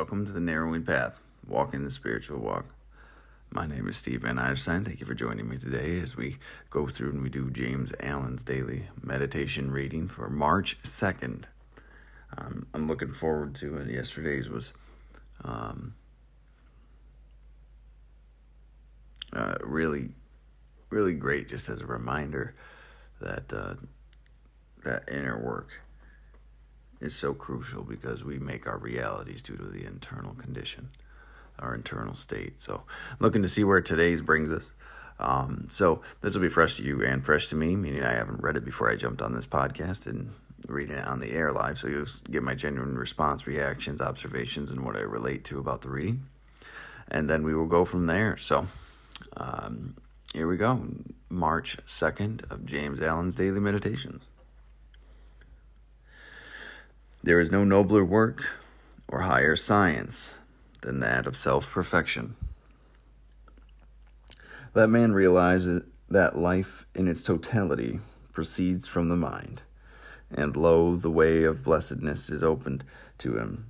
welcome to the Narrowing Path, walking the spiritual walk. My name is Steve Van Eiderstein. Thank you for joining me today as we go through and we do James Allen's daily meditation reading for March 2nd. I'm looking forward to it. Yesterday's was really, really great, just as a reminder that that inner work is so crucial because we make our realities due to the internal condition, our internal state. So looking to see where today's brings us. So this will be fresh to you and fresh to me, meaning I haven't read it before I jumped on this podcast and reading it on the air live. So you'll get my genuine response, reactions, observations, and what I relate to about the reading. And then we will go from there. So here we go. March 2nd of James Allen's Daily Meditations. There is no nobler work or higher science than that of self-perfection. Let man realize that life in its totality proceeds from the mind, and lo, the way of blessedness is opened to him.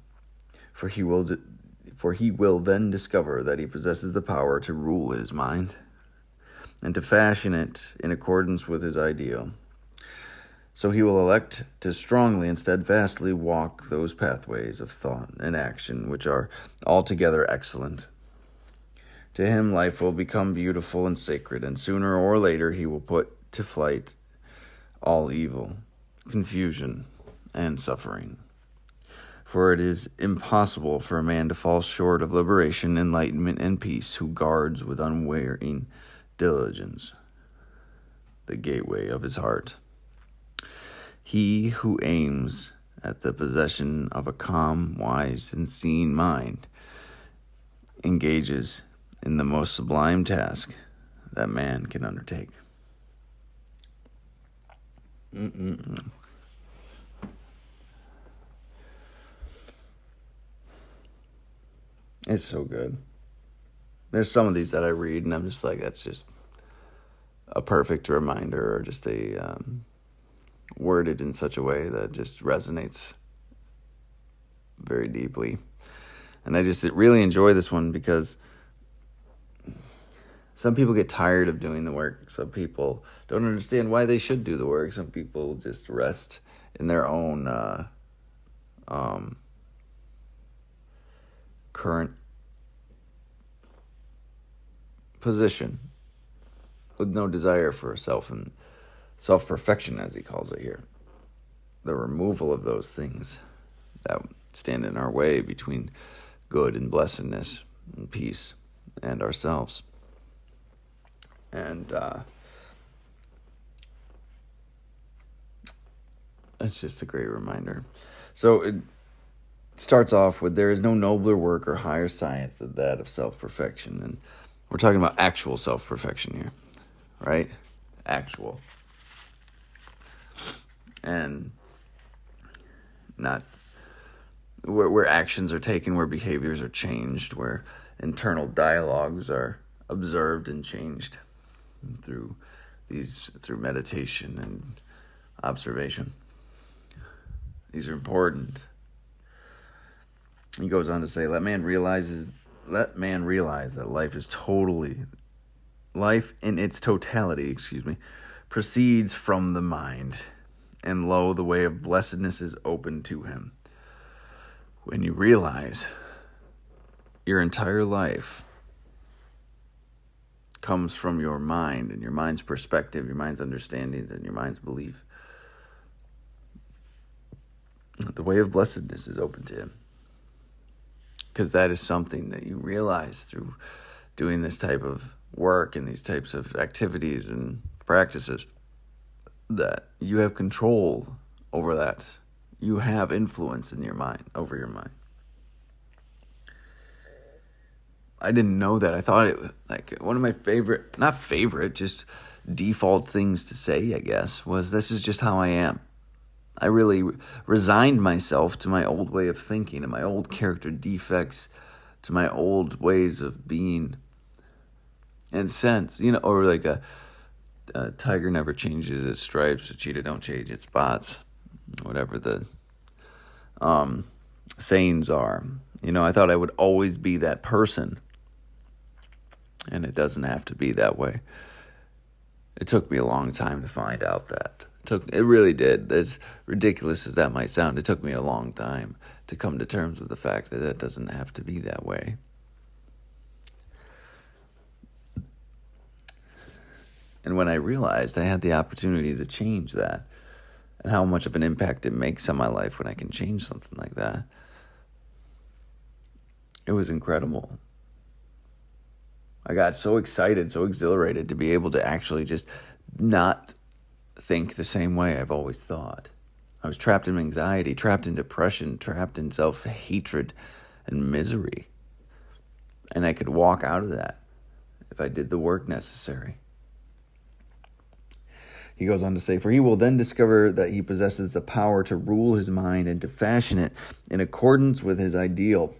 For he will then discover that he possesses the power to rule his mind, and to fashion it in accordance with his ideal. So he will elect to strongly and steadfastly walk those pathways of thought and action which are altogether excellent. To him life will become beautiful and sacred, and sooner or later he will put to flight all evil, confusion, and suffering. For it is impossible for a man to fall short of liberation, enlightenment, and peace who guards with unwearying diligence the gateway of his heart. He who aims at the possession of a calm, wise, and seeing mind engages in the most sublime task that man can undertake. It's so good. There's some of these that I read and I'm just like, that's just a perfect reminder, or just a worded in such a way that just resonates very deeply. And I just really enjoy this one because some people get tired of doing the work. Some people don't understand why they should do the work. Some people just rest in their own current position with no desire for self-perfection, as he calls it here. The removal of those things that stand in our way between good and blessedness and peace and ourselves. And it's just a great reminder. So it starts off with, there is no nobler work or higher science than that of self-perfection. And we're talking about actual self-perfection here, right? Actual. And not where actions are taken, where behaviors are changed, where internal dialogues are observed and changed through meditation and observation. These are important. He goes on to say, let man realize that life in its totality, proceeds from the mind, and lo, the way of blessedness is open to him. When you realize your entire life comes from your mind and your mind's perspective, your mind's understandings, and your mind's belief, the way of blessedness is open to him. Because that is something that you realize through doing this type of work and these types of activities and practices, that you have control over that. You have influence in your mind, over your mind. I didn't know that. I thought it was like one of my just default things to say, I guess, was this is just how I am. I really resigned myself to my old way of thinking and my old character defects, to my old ways of being and sense, or like a tiger never changes its stripes, a cheetah don't change its spots, whatever the sayings are. I thought I would always be that person, and it doesn't have to be that way. It took me a long time to find out that. It really did. As ridiculous as that might sound, it took me a long time to come to terms with the fact that it doesn't have to be that way. And when I realized I had the opportunity to change that, and how much of an impact it makes on my life when I can change something like that, it was incredible. I got so excited, so exhilarated to be able to actually just not think the same way I've always thought. I was trapped in anxiety, trapped in depression, trapped in self-hatred and misery. And I could walk out of that if I did the work necessary. He goes on to say, for he will then discover that he possesses the power to rule his mind and to fashion it in accordance with his ideal.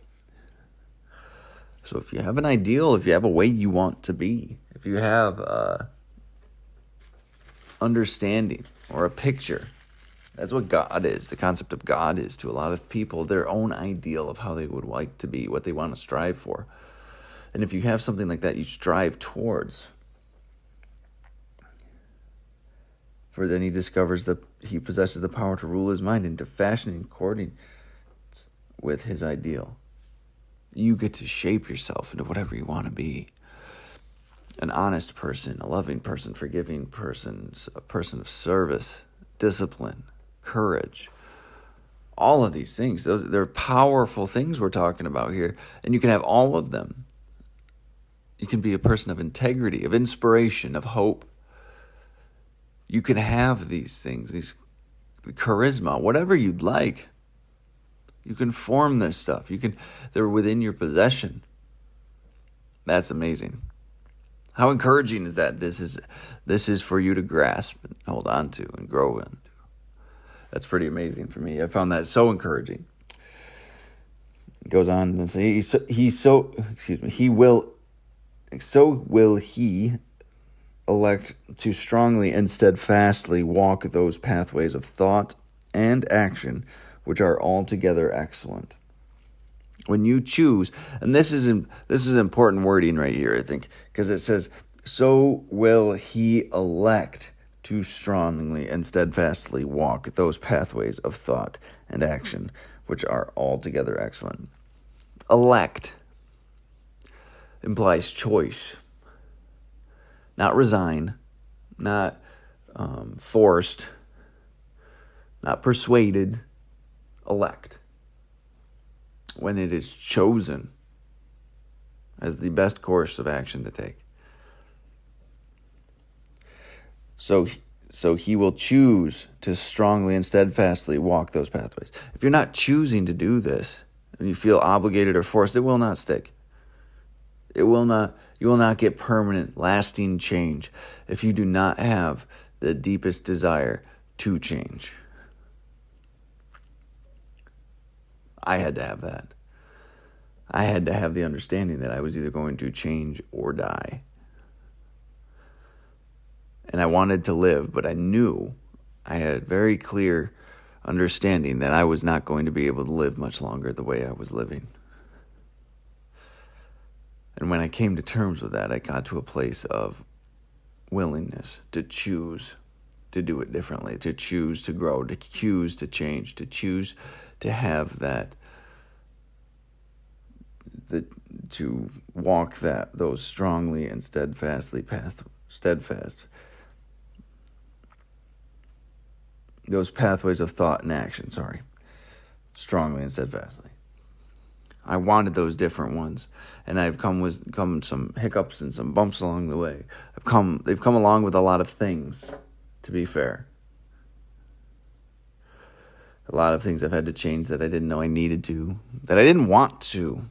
So if you have an ideal, if you have a way you want to be, if you have understanding or a picture, that's what God is. The concept of God is to a lot of people their own ideal of how they would like to be, what they want to strive for. And if you have something like that you strive towards, for then he discovers that he possesses the power to rule his mind and to fashion in accordance with his ideal. You get to shape yourself into whatever you want to be. An honest person, a loving person, forgiving person, a person of service, discipline, courage. All of these things, they're powerful things we're talking about here, and you can have all of them. You can be a person of integrity, of inspiration, of hope. You can have these things, these charisma, whatever you'd like. You can form this stuff. They're within your possession. That's amazing. How encouraging is that? This is for you to grasp and hold on to and grow into. That's pretty amazing for me. I found that so encouraging. It goes on and say he will elect to strongly and steadfastly walk those pathways of thought and action which are altogether excellent. When you choose, and this is important wording right here, I think, because it says, so will he elect to strongly and steadfastly walk those pathways of thought and action, which are altogether excellent. Elect implies choice, not resign, not forced, not persuaded. Elect. When it is chosen as the best course of action to take. So he will choose to strongly and steadfastly walk those pathways. If you're not choosing to do this and you feel obligated or forced, it will not stick. You will not get permanent, lasting change if you do not have the deepest desire to change. I had to have that. I had to have the understanding that I was either going to change or die. And I wanted to live, but I knew I had a very clear understanding that I was not going to be able to live much longer the way I was living. And when I came to terms with that, I got to a place of willingness to choose to do it differently, to choose to grow, to choose to change, to choose to have that, to walk those strongly and those pathways of thought and action, strongly and steadfastly. I wanted those different ones, and I've come some hiccups and some bumps along the way. They've come along with a lot of things, to be fair. A lot of things I've had to change that I didn't know I needed to, that I didn't want to,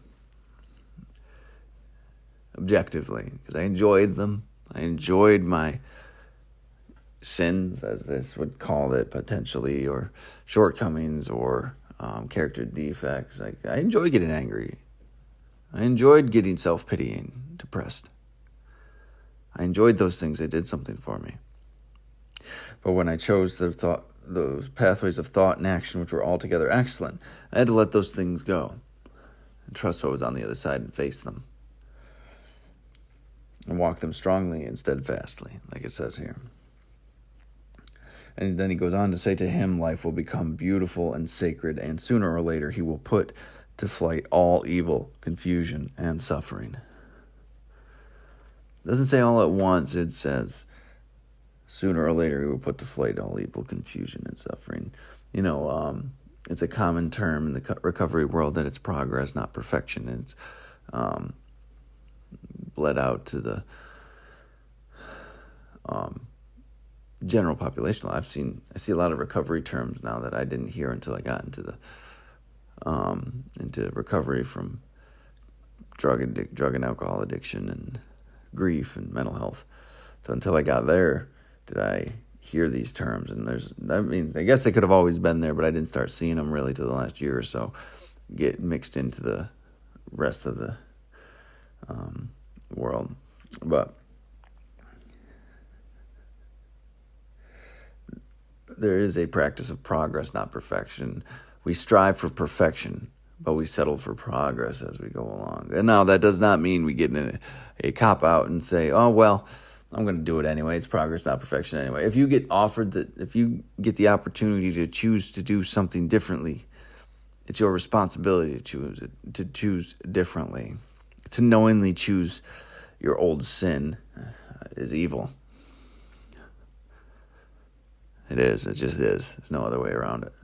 objectively, because I enjoyed them. I enjoyed my sins, as this would call it, potentially, or shortcomings, or character defects. I enjoyed getting angry. I enjoyed getting self-pitying, depressed. I enjoyed those things. They did something for me. But when I chose those pathways of thought and action, which were altogether excellent, I had to let those things go. And trust what was on the other side and face them. And walk them strongly and steadfastly, like it says here. And then he goes on to say, to him life will become beautiful and sacred, and sooner or later he will put to flight all evil, confusion, and suffering. It doesn't say all at once, it says sooner or later he will put to flight all evil, confusion, and suffering. It's a common term in the recovery world that it's progress, not perfection. And it's bled out to the general population. I see a lot of recovery terms now that I didn't hear until I got into recovery from drug and alcohol addiction and grief and mental health. So until I got there, did I hear these terms. And I guess they could have always been there, but I didn't start seeing them really till the last year or so, get mixed into the rest of the world. But there is a practice of progress, not perfection. We strive for perfection, but we settle for progress as we go along. And now that does not mean we get in a cop-out and say, oh, well, I'm going to do it anyway. It's progress, not perfection anyway. If you get the opportunity to choose to do something differently, it's your responsibility to choose differently. To knowingly choose your old sin is evil. It is. It just is. There's no other way around it.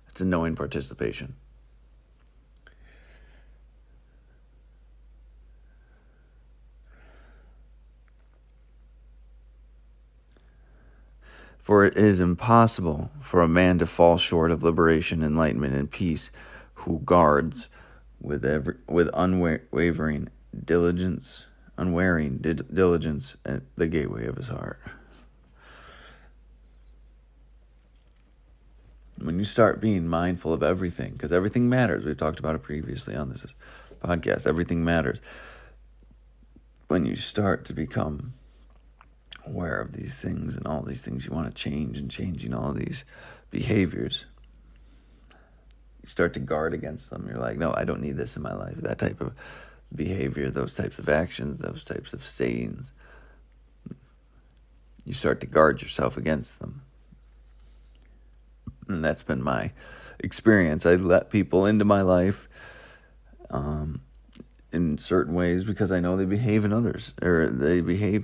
It's a knowing participation. For it is impossible for a man to fall short of liberation, enlightenment, and peace who guards with unwavering diligence at the gateway of his heart. When you start being mindful of everything, because everything matters. We've talked about it previously on this podcast. Everything matters. When you start to become aware of these things and all these things you want to change and changing all these behaviors, you start to guard against them. You're like, no, I don't need this in my life. That type of behavior, those types of actions, those types of sayings, you start to guard yourself against them. And that's been my experience. I let people into my life in certain ways because I know they behave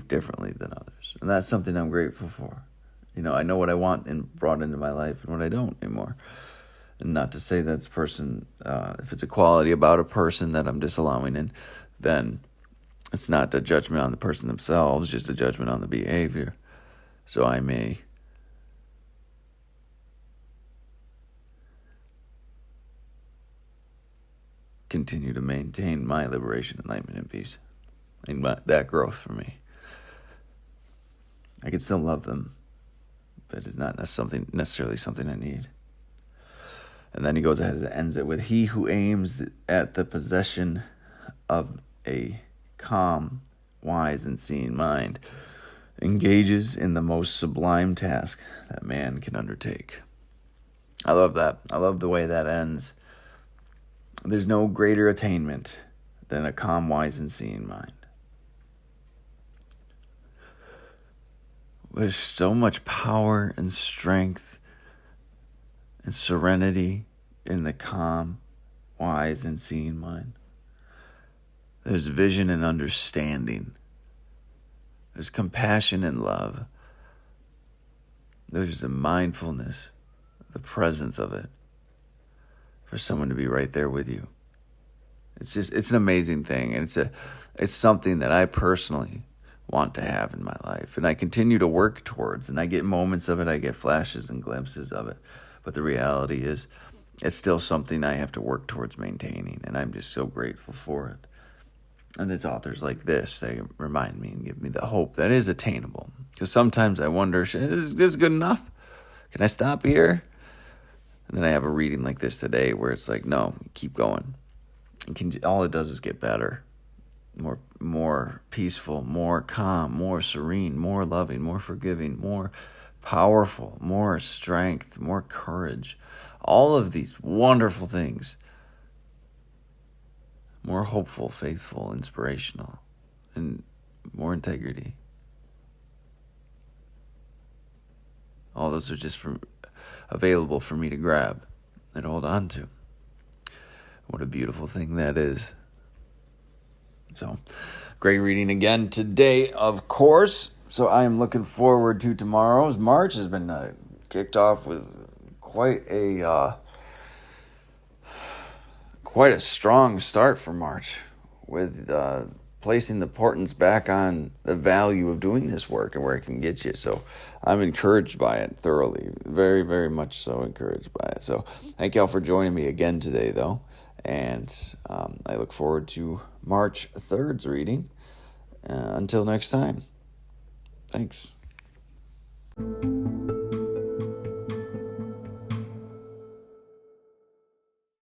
differently than others. And that's something I'm grateful for. I know what I want and brought into my life and what I don't anymore. And not to say that's person, if it's a quality about a person that I'm disallowing in, then it's not a judgment on the person themselves, just a judgment on the behavior. So I may continue to maintain my liberation, enlightenment, and peace, and that growth for me. I can still love them, but it's not necessarily something I need. And then he goes ahead and ends it with, he who aims at the possession of a calm, wise, and seeing mind engages in the most sublime task that man can undertake. I love that. I love the way that ends. There's no greater attainment than a calm, wise, and seeing mind. There's so much power and strength and serenity in the calm, wise, and seeing mind. There's vision and understanding. There's compassion and love. There's a mindfulness, the presence of it, for someone to be right there with you. It's an amazing thing, and it's something that I personally want to have in my life, and I continue to work towards, and I get moments of it, I get flashes and glimpses of it, but the reality is it's still something I have to work towards maintaining, and I'm just so grateful for it. And it's authors like this, they remind me and give me the hope that is attainable, because sometimes I wonder, is this good enough? Can I stop here? And then I have a reading like this today where it's like, no, keep going. All it does is get better, more peaceful, more calm, more serene, more loving, more forgiving, more powerful, more strength, more courage. All of these wonderful things more hopeful, faithful, inspirational, and more integrity. All those are just available for me to grab and hold on to. What a beautiful thing that is. So, great reading again today, of course. So I am looking forward to tomorrow's. March has been kicked off with quite a strong start for March, with placing the importance back on the value of doing this work and where it can get you. So I'm encouraged by it thoroughly, very, very much so encouraged by it. So thank y'all for joining me again today, though. And I look forward to March 3rd's reading. Until next time. Thanks.